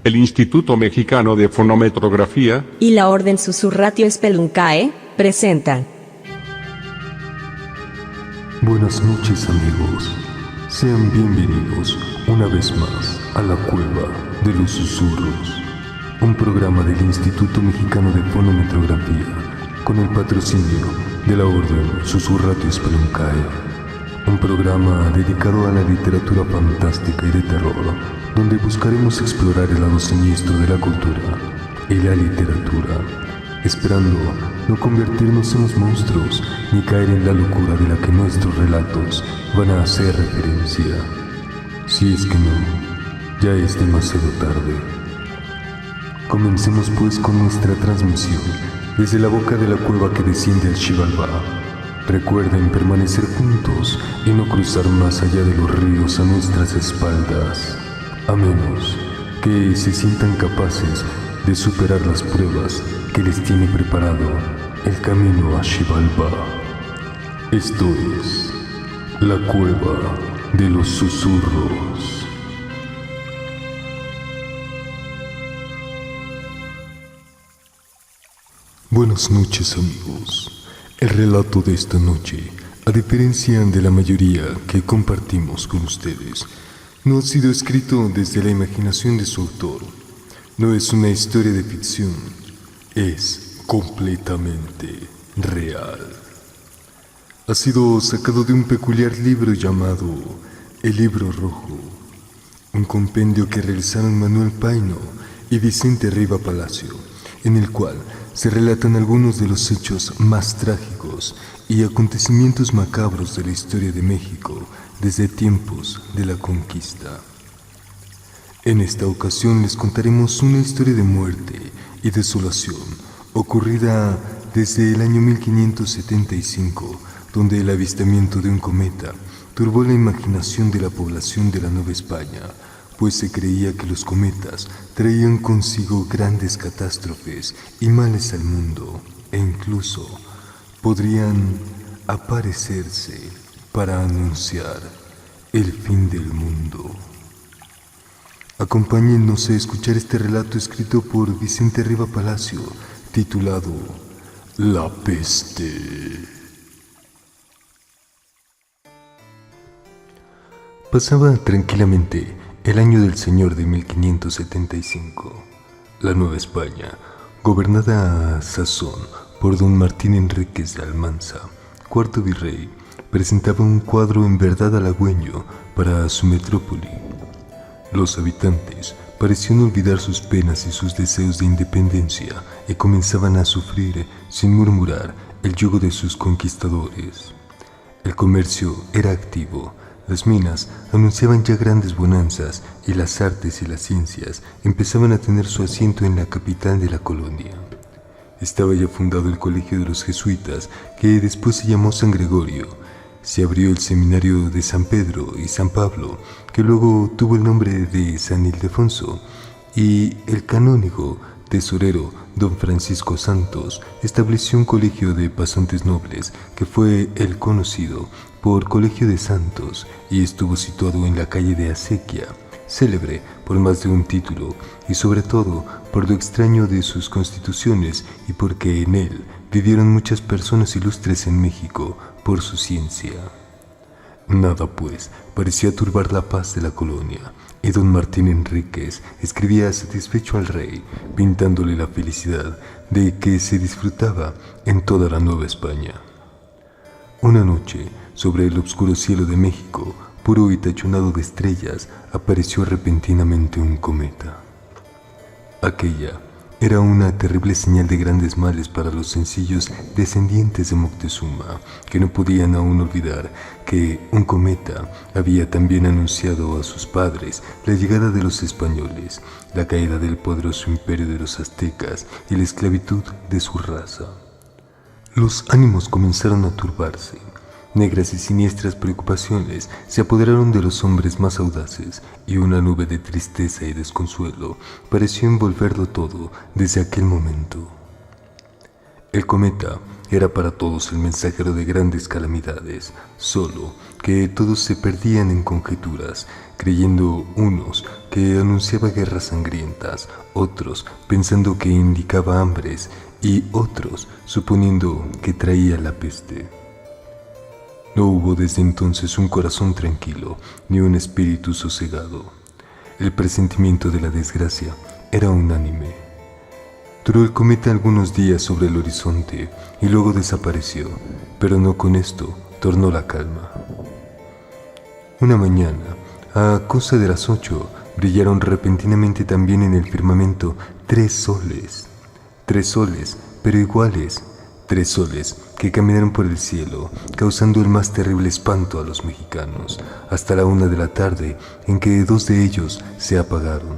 El Instituto Mexicano de Fonometrografía y la Orden Susurratio Speluncae presentan. Buenas noches, amigos. Sean bienvenidos una vez más a la Cueva de los Susurros, un programa del Instituto Mexicano de Fonometrografía con el patrocinio de la Orden Susurratio Speluncae. Un programa dedicado a la literatura fantástica y de terror, donde buscaremos explorar el lado siniestro de la cultura y la literatura, esperando no convertirnos en los monstruos ni caer en la locura de la que nuestros relatos van a hacer referencia. Si es que no, ya es demasiado tarde. Comencemos pues con nuestra transmisión desde la boca de la cueva que desciende al Xibalbá. Recuerden permanecer juntos y no cruzar más allá de los ríos a nuestras espaldas, a menos que se sientan capaces de superar las pruebas que les tiene preparado el camino a Xibalbá. Esto es la Cueva de los Susurros. Buenas noches, amigos. El relato de esta noche, a diferencia de la mayoría que compartimos con ustedes, no ha sido escrito desde la imaginación de su autor. No es una historia de ficción, es completamente real. Ha sido sacado de un peculiar libro llamado El Libro Rojo, un compendio que realizaron Manuel Paino y Vicente Riva Palacio, en el cual se relatan algunos de los hechos más trágicos y acontecimientos macabros de la historia de México desde tiempos de la conquista. En esta ocasión les contaremos una historia de muerte y desolación ocurrida desde el año 1575, donde el avistamiento de un cometa turbó la imaginación de la población de la Nueva España, pues se creía que los cometas traían consigo grandes catástrofes y males al mundo, e incluso podrían aparecerse para anunciar el fin del mundo. Acompáñennos a escuchar este relato escrito por Vicente Riva Palacio, titulado La Peste. Pasaba tranquilamente el año del Señor de 1575. La Nueva España, gobernada a sazón por don Martín Enríquez de Almanza, cuarto virrey, presentaba un cuadro en verdad halagüeño para su metrópoli. Los habitantes parecían olvidar sus penas y sus deseos de independencia y comenzaban a sufrir, sin murmurar, el yugo de sus conquistadores. El comercio era activo. Las minas anunciaban ya grandes bonanzas y las artes y las ciencias empezaban a tener su asiento en la capital de la colonia. Estaba ya fundado el Colegio de los Jesuitas, que después se llamó San Gregorio. Se abrió el Seminario de San Pedro y San Pablo, que luego tuvo el nombre de San Ildefonso, y el canónigo tesorero don Francisco Santos estableció un colegio de pasantes nobles que fue el conocido por Colegio de Santos y estuvo situado en la calle de Acequia, célebre por más de un título y sobre todo por lo extraño de sus constituciones y porque en él vivieron muchas personas ilustres en México por su ciencia. Nada, pues, parecía turbar la paz de la colonia, y don Martín Enríquez escribía satisfecho al rey, pintándole la felicidad de que se disfrutaba en toda la Nueva España. Una noche, sobre el oscuro cielo de México, puro y tachonado de estrellas, apareció repentinamente un cometa. Aquella era una terrible señal de grandes males para los sencillos descendientes de Moctezuma, que no podían aún olvidar que un cometa había también anunciado a sus padres la llegada de los españoles, la caída del poderoso imperio de los aztecas y la esclavitud de su raza. Los ánimos comenzaron a turbarse. Negras y siniestras preocupaciones se apoderaron de los hombres más audaces y una nube de tristeza y desconsuelo pareció envolverlo todo desde aquel momento. El cometa era para todos el mensajero de grandes calamidades, solo que todos se perdían en conjeturas, creyendo unos que anunciaba guerras sangrientas, otros pensando que indicaba hambres y otros suponiendo que traía la peste. No hubo desde entonces un corazón tranquilo ni un espíritu sosegado. El presentimiento de la desgracia era unánime. Duró el cometa algunos días sobre el horizonte y luego desapareció, pero no con esto tornó la calma. Una mañana, a cosa de las 8, brillaron repentinamente también en el firmamento 3 soles. 3 soles, pero iguales. 3 soles que caminaron por el cielo, causando el más terrible espanto a los mexicanos, hasta la 1 de la tarde, en que 2 de ellos se apagaron.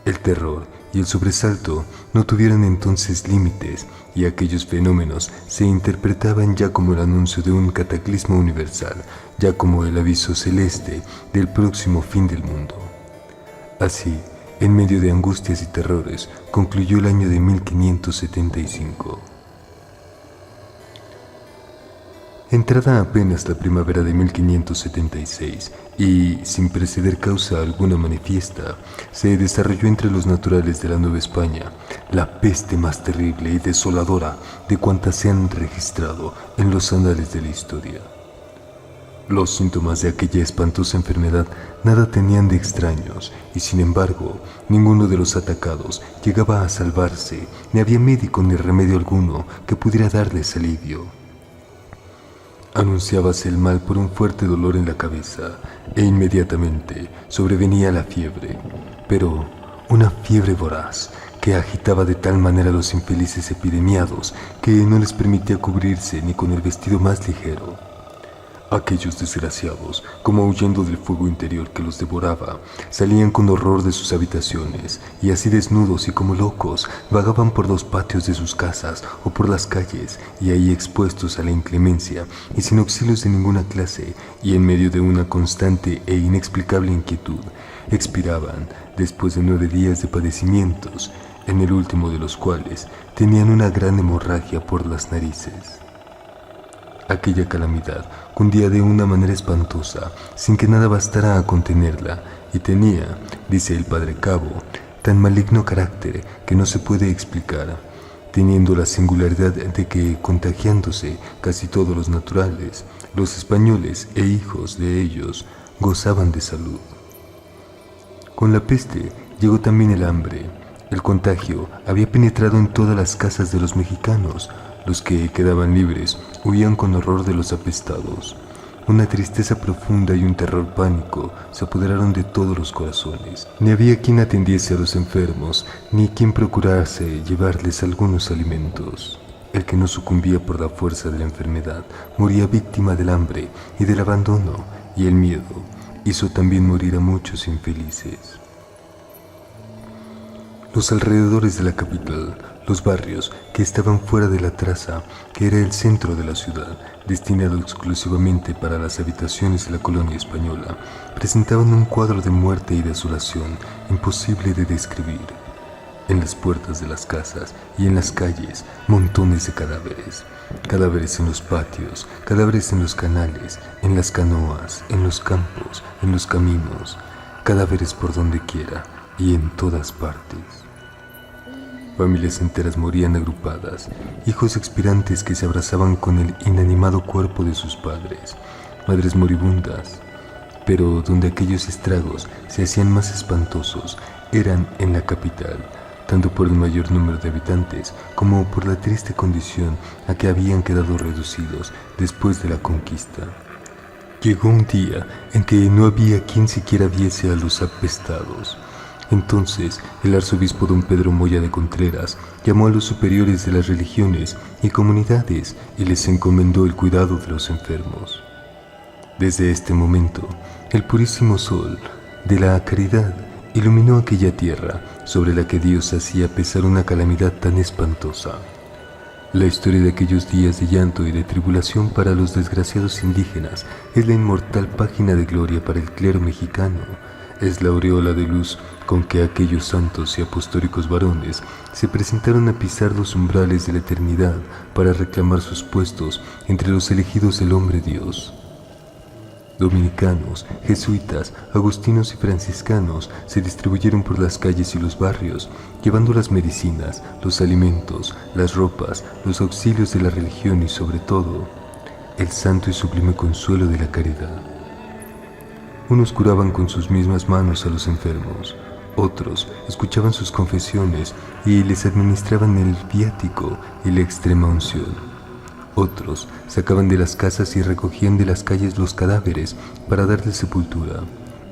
El terror y el sobresalto no tuvieron entonces límites, y aquellos fenómenos se interpretaban ya como el anuncio de un cataclismo universal, ya como el aviso celeste del próximo fin del mundo. Así, en medio de angustias y terrores, concluyó el año de 1575. Entrada apenas la primavera de 1576 y, sin preceder causa alguna manifiesta, se desarrolló entre los naturales de la Nueva España la peste más terrible y desoladora de cuantas se han registrado en los anales de la historia. Los síntomas de aquella espantosa enfermedad nada tenían de extraños y, sin embargo, ninguno de los atacados llegaba a salvarse, ni había médico ni remedio alguno que pudiera darles alivio. Anunciábase el mal por un fuerte dolor en la cabeza e inmediatamente sobrevenía la fiebre, pero una fiebre voraz que agitaba de tal manera a los infelices epidemiados que no les permitía cubrirse ni con el vestido más ligero. Aquellos desgraciados, como huyendo del fuego interior que los devoraba, salían con horror de sus habitaciones y así desnudos y como locos vagaban por los patios de sus casas o por las calles y ahí expuestos a la inclemencia y sin auxilios de ninguna clase y en medio de una constante e inexplicable inquietud, expiraban después de 9 días de padecimientos, en el último de los cuales tenían una gran hemorragia por las narices. Aquella calamidad cundía de una manera espantosa, sin que nada bastara a contenerla, y tenía, dice el padre Cabo, tan maligno carácter que no se puede explicar, teniendo la singularidad de que, contagiándose casi todos los naturales, los españoles e hijos de ellos gozaban de salud. Con la peste llegó también el hambre. El contagio había penetrado en todas las casas de los mexicanos. Los que quedaban libres huían con horror de los apestados. Una tristeza profunda y un terror pánico se apoderaron de todos los corazones. Ni había quien atendiese a los enfermos, ni quien procurase llevarles algunos alimentos. El que no sucumbía por la fuerza de la enfermedad moría víctima del hambre y del abandono, y el miedo hizo también morir a muchos infelices. Los alrededores de la capital, los barrios que estaban fuera de la traza, que era el centro de la ciudad, destinado exclusivamente para las habitaciones de la colonia española, presentaban un cuadro de muerte y desolación imposible de describir. En las puertas de las casas y en las calles, montones de cadáveres. Cadáveres en los patios, cadáveres en los canales, en las canoas, en los campos, en los caminos. Cadáveres por donde quiera y en todas partes. Familias enteras morían agrupadas, hijos expirantes que se abrazaban con el inanimado cuerpo de sus padres, madres moribundas. Pero donde aquellos estragos se hacían más espantosos eran en la capital, tanto por el mayor número de habitantes como por la triste condición a que habían quedado reducidos después de la conquista. Llegó un día en que no había quien siquiera viese a los apestados. Entonces el arzobispo don Pedro Moya de Contreras llamó a los superiores de las religiones y comunidades y les encomendó el cuidado de los enfermos. Desde este momento, el purísimo sol de la caridad iluminó aquella tierra sobre la que Dios hacía pesar una calamidad tan espantosa. La historia de aquellos días de llanto y de tribulación para los desgraciados indígenas es la inmortal página de gloria para el clero mexicano. Es la aureola de luz con que aquellos santos y apostólicos varones se presentaron a pisar los umbrales de la eternidad para reclamar sus puestos entre los elegidos del hombre Dios. Dominicanos, jesuitas, agustinos y franciscanos se distribuyeron por las calles y los barrios, llevando las medicinas, los alimentos, las ropas, los auxilios de la religión y, sobre todo, el santo y sublime consuelo de la caridad. Unos curaban con sus mismas manos a los enfermos, otros escuchaban sus confesiones y les administraban el viático y la extrema unción. Otros sacaban de las casas y recogían de las calles los cadáveres para darles sepultura,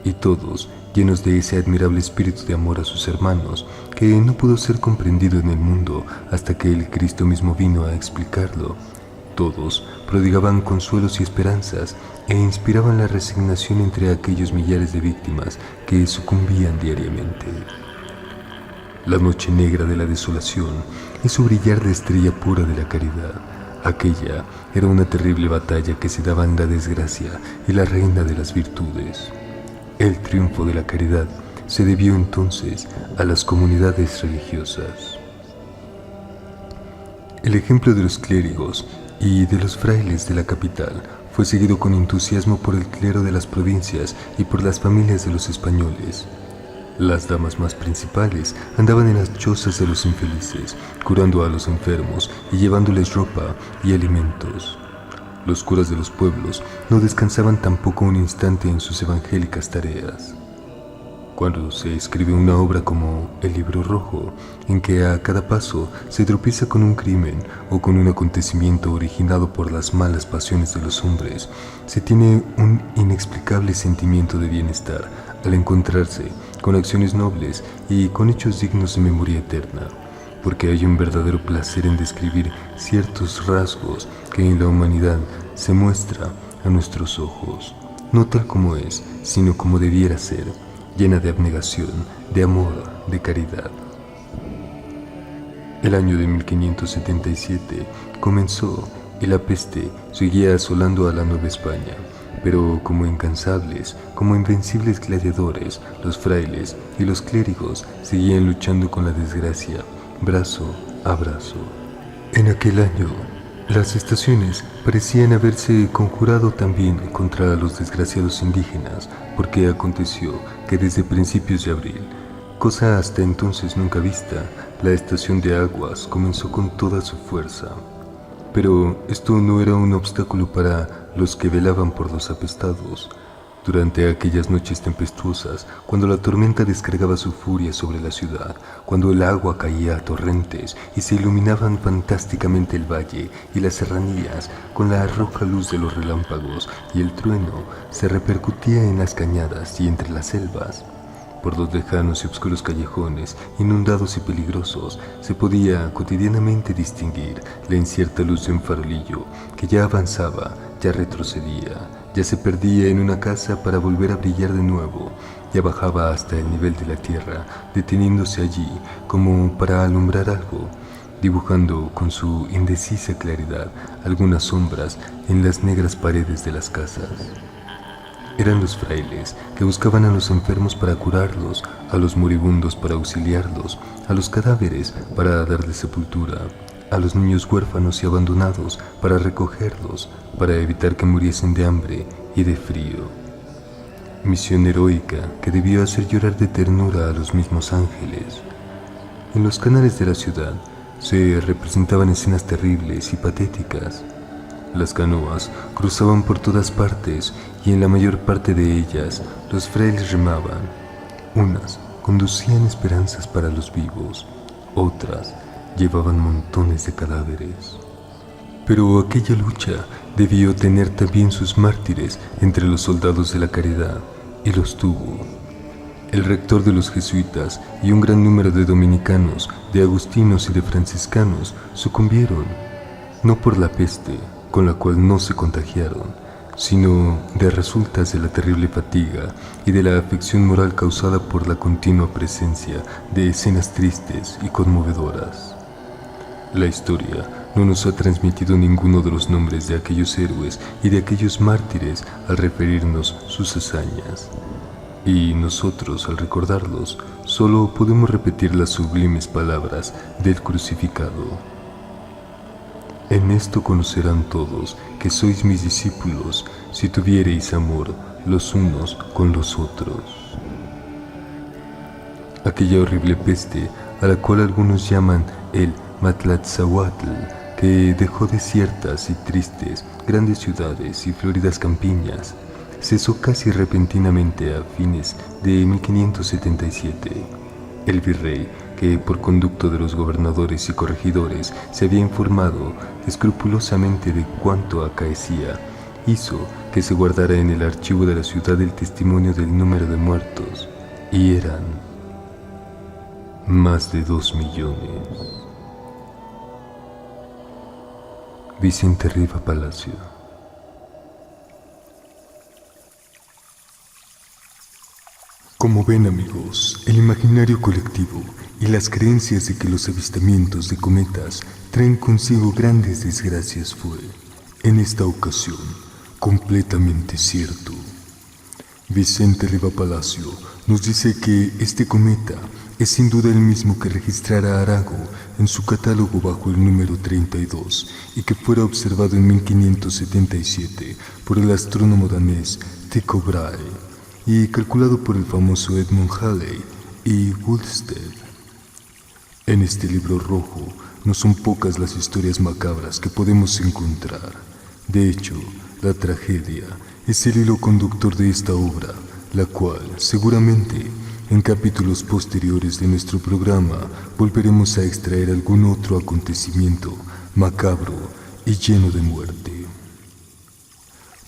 y todos llenos de ese admirable espíritu de amor a sus hermanos, que no pudo ser comprendido en el mundo hasta que el Cristo mismo vino a explicarlo. Todos prodigaban consuelos y esperanzas e inspiraban la resignación entre aquellos millares de víctimas que sucumbían diariamente. La noche negra de la desolación hizo brillar la estrella pura de la caridad. Aquella era una terrible batalla que se daba en la desgracia y la reina de las virtudes. El triunfo de la caridad se debió entonces a las comunidades religiosas. El ejemplo de los clérigos y de los frailes de la capital fue seguido con entusiasmo por el clero de las provincias y por las familias de los españoles. Las damas más principales andaban en las chozas de los infelices, curando a los enfermos y llevándoles ropa y alimentos. Los curas de los pueblos no descansaban tampoco un instante en sus evangélicas tareas. Cuando se escribe una obra como El Libro Rojo, en que a cada paso se tropieza con un crimen o con un acontecimiento originado por las malas pasiones de los hombres, se tiene un inexplicable sentimiento de bienestar al encontrarse con acciones nobles y con hechos dignos de memoria eterna, porque hay un verdadero placer en describir ciertos rasgos que en la humanidad se muestra a nuestros ojos, no tal como es, sino como debiera ser, llena de abnegación, de amor, de caridad. El año de 1577 comenzó y la peste seguía asolando a la Nueva España, pero como incansables, como invencibles gladiadores, los frailes y los clérigos seguían luchando con la desgracia, brazo a brazo. En aquel año, las estaciones parecían haberse conjurado también contra los desgraciados indígenas, porque aconteció que desde principios de abril, cosa hasta entonces nunca vista, la estación de aguas comenzó con toda su fuerza. Pero esto no era un obstáculo para los que velaban por los apestados. Durante aquellas noches tempestuosas, cuando la tormenta descargaba su furia sobre la ciudad, cuando el agua caía a torrentes y se iluminaban fantásticamente el valle y las serranías con la roja luz de los relámpagos y el trueno se repercutía en las cañadas y entre las selvas, por los lejanos y oscuros callejones, inundados y peligrosos, se podía cotidianamente distinguir la incierta luz de un farolillo que ya avanzaba, ya retrocedía, ya se perdía en una casa para volver a brillar de nuevo, ya bajaba hasta el nivel de la tierra, deteniéndose allí como para alumbrar algo, dibujando con su indecisa claridad algunas sombras en las negras paredes de las casas. Eran los frailes que buscaban a los enfermos para curarlos, a los moribundos para auxiliarlos, a los cadáveres para darles sepultura, a los niños huérfanos y abandonados para recogerlos, para evitar que muriesen de hambre y de frío. Misión heroica que debió hacer llorar de ternura a los mismos ángeles. En los canales de la ciudad se representaban escenas terribles y patéticas. Las canoas cruzaban por todas partes y en la mayor parte de ellas los frailes remaban. Unas conducían esperanzas para los vivos, otras llevaban montones de cadáveres. Pero aquella lucha debió tener también sus mártires entre los soldados de la caridad, y los tuvo. El rector de los jesuitas y un gran número de dominicanos, de agustinos y de franciscanos sucumbieron, no por la peste, con la cual no se contagiaron, sino de resultas de la terrible fatiga y de la afección moral causada por la continua presencia de escenas tristes y conmovedoras. La historia no nos ha transmitido ninguno de los nombres de aquellos héroes y de aquellos mártires al referirnos sus hazañas, y nosotros al recordarlos solo podemos repetir las sublimes palabras del crucificado. En esto conocerán todos que sois mis discípulos, si tuviereis amor los unos con los otros. Aquella horrible peste, a la cual algunos llaman el Matlatzahuatl, que dejó desiertas y tristes grandes ciudades y floridas campiñas, cesó casi repentinamente a fines de 1577. El virrey, que por conducto de los gobernadores y corregidores se había informado escrupulosamente de cuanto acaecía, hizo que se guardara en el archivo de la ciudad el testimonio del número de muertos, y eran más de 2 millones. Vicente Riva Palacio. Como ven, amigos, el imaginario colectivo y las creencias de que los avistamientos de cometas traen consigo grandes desgracias fue, en esta ocasión, completamente cierto. Vicente Riva Palacio nos dice que este cometa es sin duda el mismo que registrara Arago en su catálogo bajo el número 32 y que fuera observado en 1577 por el astrónomo danés Tycho Brahe y calculado por el famoso Edmund Halley y Wolfsted. En este libro rojo no son pocas las historias macabras que podemos encontrar. De hecho, la tragedia es el hilo conductor de esta obra, la cual, seguramente, en capítulos posteriores de nuestro programa, volveremos a extraer algún otro acontecimiento macabro y lleno de muerte.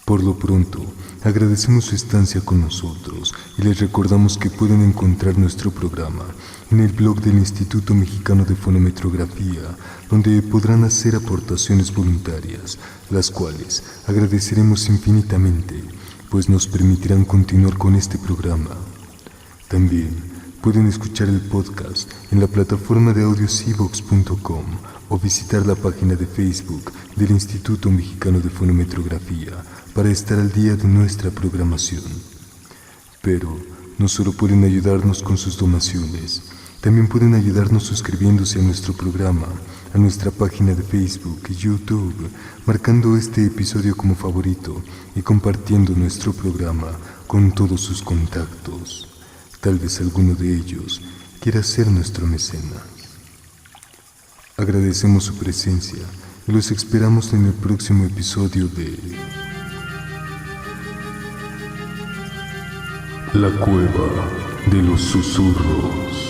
Por lo pronto, agradecemos su estancia con nosotros y les recordamos que pueden encontrar nuestro programa en el blog del Instituto Mexicano de Fonometrografía, donde podrán hacer aportaciones voluntarias, las cuales agradeceremos infinitamente, pues nos permitirán continuar con este programa. También pueden escuchar el podcast en la plataforma de audiosivox.com o visitar la página de Facebook del Instituto Mexicano de Fonometrografía para estar al día de nuestra programación. Pero no solo pueden ayudarnos con sus donaciones, también pueden ayudarnos suscribiéndose a nuestro programa, a nuestra página de Facebook y YouTube, marcando este episodio como favorito y compartiendo nuestro programa con todos sus contactos. Tal vez alguno de ellos quiera ser nuestro mecenas. Agradecemos su presencia y los esperamos en el próximo episodio de La Cueva de los Susurros.